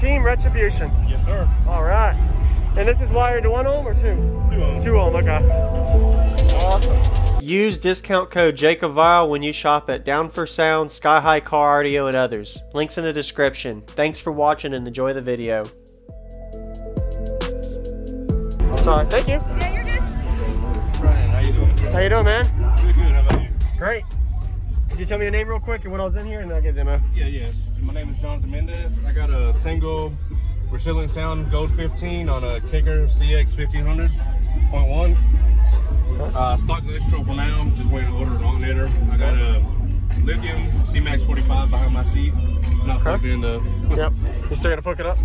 Team Retribution. Yes, sir. All right. And this is wired to 1 ohm or 2? 2 ohm. 2 ohm, okay. Awesome. Use discount code JACOBVILE when you shop at Down for Sound, Sky High Car Audio, and others. Links in the description. Thanks for watching and enjoy the video. Sorry, thank you. Yeah, you're good. Brian, how you doing? How you doing, man? Good, good. How about you? Great. Could you tell me your name real quick and what I was in here, and then I'll get a demo? Yeah, yes. My name is Jhonathon Mendez. I got a single Resilient Sound Gold 15 on a Kicker CX 1500.1. Stock electro for now. Just waiting to order an alternator. I got a lithium C-Max 45 behind my seat. Not plugged in the. Yep. You still gotta hook it up?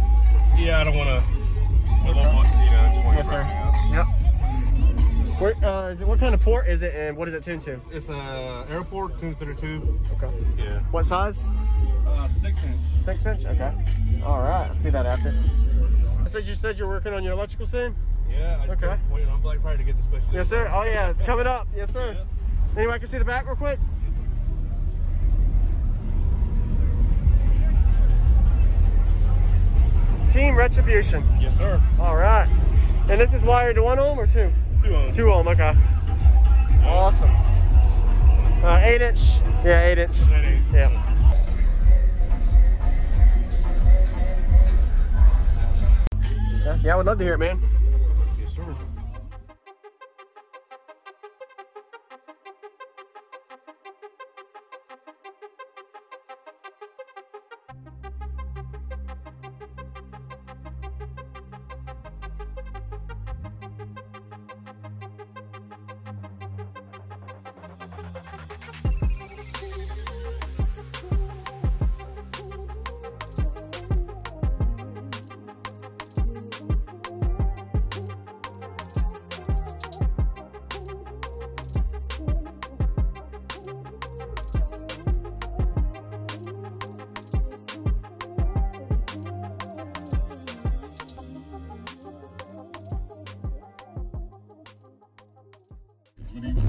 Yeah, I don't want to. Low voltage, you know, just want Yes, to sir. out. Yep. Where, is it, what kind of port is it, and what is it tuned to? It's a Airport 232. Okay. Yeah. What size? 6 inch. 6 inch? Okay. All right. I'll see that after. So you said you're working on your electrical soon? Yeah. I just Okay. waiting on Black Friday to get the special. Yes, sir. Oh, yeah. It's coming up. Yes, sir. Yeah. Anyway, I can see the back real quick? Team Retribution. Yes, sir. All right. And this is wired to 1 ohm or 2? 2 ohm. 2 ohm, okay. Awesome. 8 inch. Yeah, 8 inch. 8 inch. Yeah. Okay. Yeah, I would love to hear it, man. Yes, sir.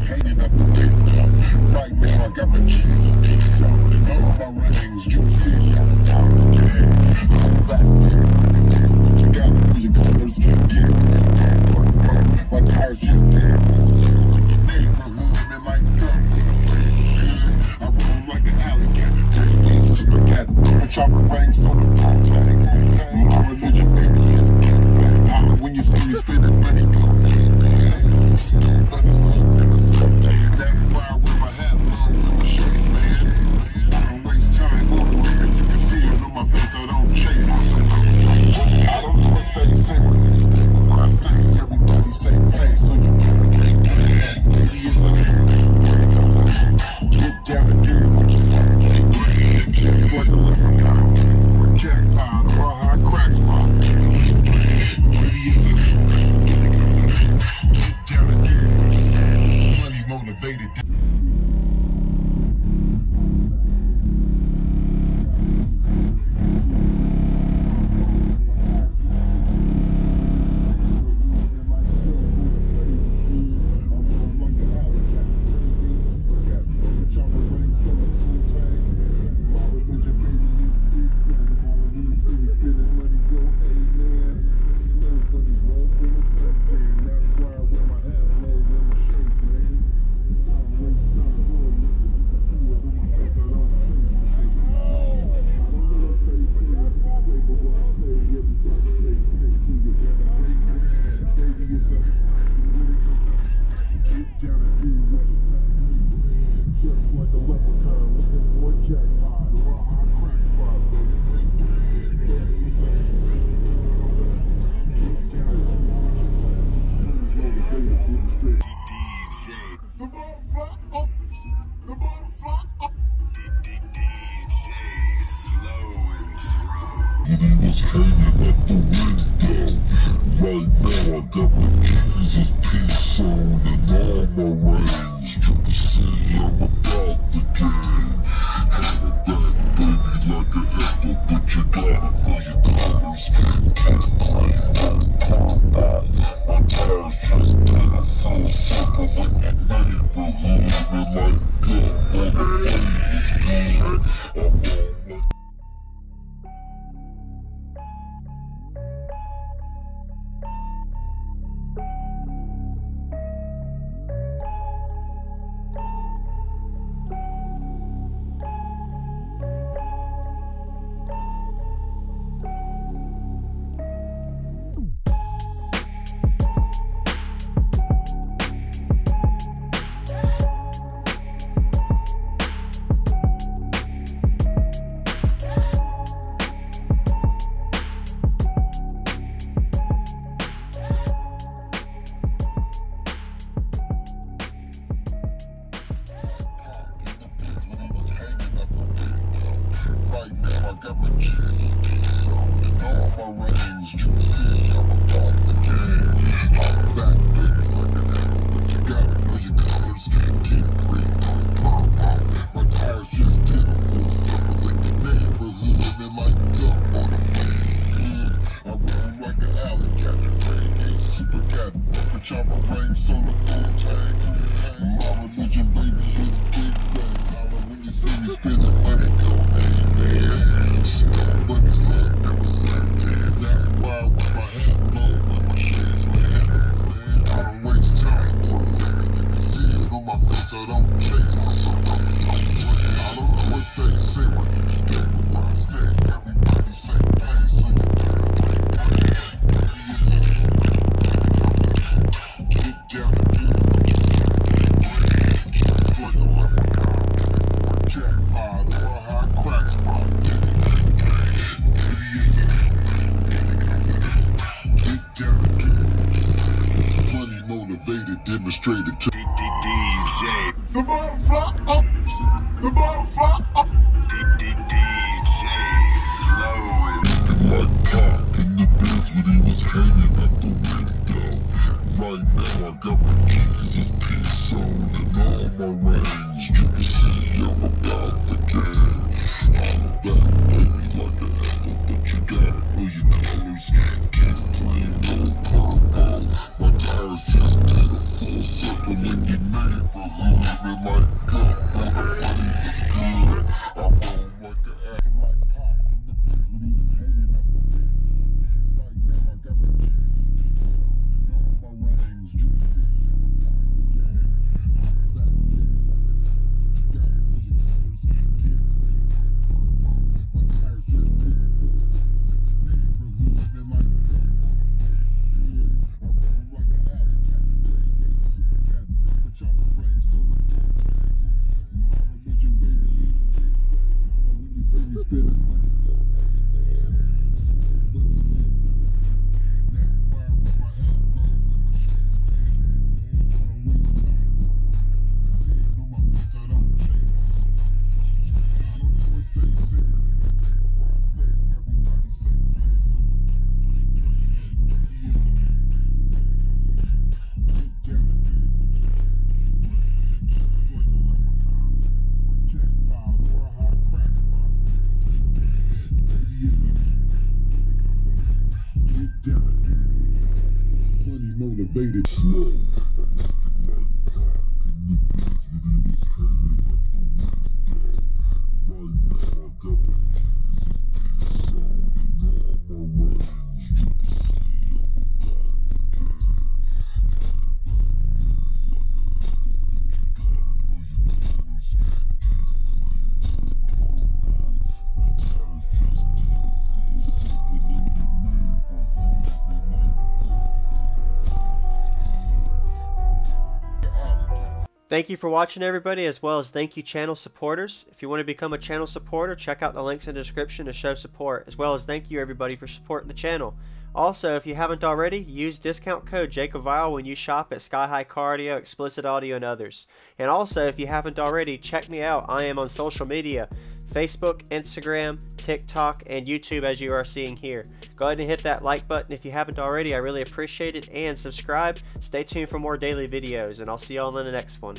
Hanging up the TikTok. Right now I got my Jesus piece on. And all my rings you can see on the top of the game. I'm back there, what you got for your colors. Get it, my tires just damn full. Like your neighborhood, man, like gun with a friend. I run like an alley cat, take super cat. The chopper ranks on the full tag. My religion, baby, is kickback. When you see me spending money, go amen. Somebody's love in the subject. That's why I wear my hat low with my shades, man. I don't waste time over here. You can see it on my face, I don't chase it. I don't know what they say when you stay, but when I stay, everybody say pay, so you gotta get paid. Maybe it's a get down and do what you say. Just like a leprechaun, or a jackpot, or a high crack spot. Maybe it's a get down and do what you say. Money motivated. Right now I got my Jesus piece on and all my rings. You can see I'm about the game. Hand it back, baby, like an echo, but you got $1 million. Can't claim combat. My tires just did a full circle in the neighborhood. And like God, all the flavors good. I'm on my Jesus, peace on. And all my rings, you can see I'm about the game. I'm back, baby, like an apple, but you gotta know your colors. Keep green, no purple. My tires just did a full circle in the neighborhood, and like gum on a page. I roll like an alley cat, renegade, super cat, but chopper ranks on the full tank. My religion, baby, is big bang. Holla when you see me spending money, go amen. Small bunnies love never certain. That's why with my hat low and my shades man. I don't waste time on a living. You can see it on my face. I don't chase. I'm so I don't know what they say when you stay, but when I stay, everybody say hey, so you better play. Baby, it's a get down and do what you say. Just like a leprechaun, or a jackpot, or a high crack spot. Baby, it's a get down and do what you say. It's money motivated, demonstrated to DJ. The bottom fly up, the bottom fly up. DJ Slow. Like cock in the beds when he was hanging out the window. Right now I got my Jesus peace on and all my rings. You can see I'm about the game. I'm back, baby, like an apple, but you gotta know your colors. Keep green, no purple. My tires just did a full circle in your neighborhood, and like gum on the money was good. I roll like an apple, like pop in the bed when he was hanging out the window. Right now I got my Jesus peace on and all my rings. You can see I'm about the game. I'm back, baby, like an apple, but you gotta know your colors. Keep green, no purple. My tires just did a full circle in your neighborhood, and like gum on the money was good. I roll like an alley cat, renegade, super cat, but chopper ranks on the full tank. My religion, baby, is big bang. Holla when you see me spending money, go amen. Small bunnies love never certain. That's why I wear my hat low and my shades man. I don't waste time on a living. You can see it on my face, I don't chase. I don't know what they say when you stay, but where I stay, everybody say pay, so you better play. Baby, it's a get down and do what you say. Just like a leprechaun, or a jackpot, or a high crack spot. Baby, it's a get down and do what you say. Money motivated slow. Like cock in the beds when he was hanging out the window. Right now I got my Jesus peace on and all my rings. You can see I'm about the game. Thank you for watching, everybody, as well as thank you channel supporters. If you want to become a channel supporter, check out the links in the description to show support, as well as thank you everybody for supporting the channel. Also, if you haven't already, use discount code JACOBVILE when you shop at Sky High Car Audio, Explicit Audio, and others. And also, if you haven't already, check me out. I am on social media, Facebook, Instagram, TikTok, and YouTube, as you are seeing here. Go ahead and hit that like button if you haven't already. I really appreciate it. And subscribe. Stay tuned for more daily videos, and I'll see y'all in the next one.